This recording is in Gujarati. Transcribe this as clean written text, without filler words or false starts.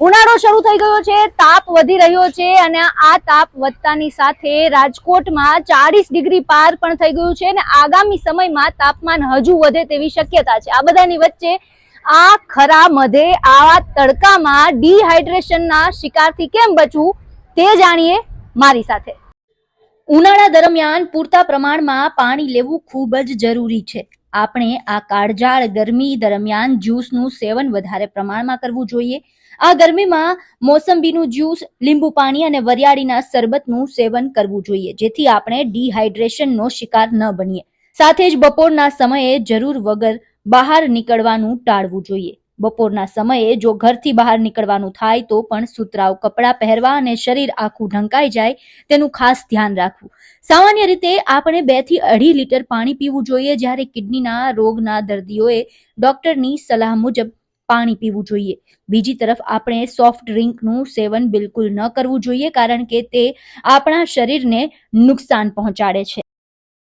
ઉનાળો શરૂ થઈ ગયો છે, તાપ વધી રહ્યો છે અને આ તાપ વધતાની સાથે રાજકોટમાં 40 ડિગ્રી પાર પણ થઈ ગયું છે અને આગામી સમયમાં તાપમાન હજુ વધે તેવી શક્યતા છે। આ બધાની વચ્ચે આ ખરા મધે આવા તડકામાં ડિહાઇડ્રેશનના શિકારથી કેમ બચવું તે જાણીએ મારી સાથે। ઉનાળા દરમિયાન પૂરતા પ્રમાણમાં પાણી લેવું ખૂબ જ જરૂરી છે। આપણે આ કાળઝાળ ગરમી દરમિયાન જ્યુસનું સેવન વધારે પ્રમાણમાં કરવું જોઈએ। આ ગરમીમાં મોસંબીનું જ્યુસ, લીંબુ પાણી અને વરિયાળીના શરબતનું સેવન કરવું જોઈએ, જેથી આપણે ડિહાઇડ્રેશનનો શિકાર ન બનીએ। સાથે જ બપોરના સમયે જરૂર વગર બહાર નીકળવાનું ટાળવું જોઈએ। બપોરના સમયે જો ઘરથી બહાર નીકળવાનું થાય તો પણ સુતરાઉ કપડાં પહેરવા અને શરીર આખું ઢંકાઈ જાય તેનું ખાસ ધ્યાન રાખવું। સામાન્ય રીતે આપણે 2 થી 2.5 લીટર પાણી પીવું જોઈએ, જ્યારે કિડનીના રોગના દર્દીઓએ ડોક્ટરની સલાહ મુજબ પાણી પીવું જોઈએ। બીજી તરફ આપણે સોફ્ટ ડ્રિંકનું સેવન બિલકુલ ન કરવું જોઈએ, કારણ કે તે આપણા શરીરને નુકસાન પહોંચાડે છે।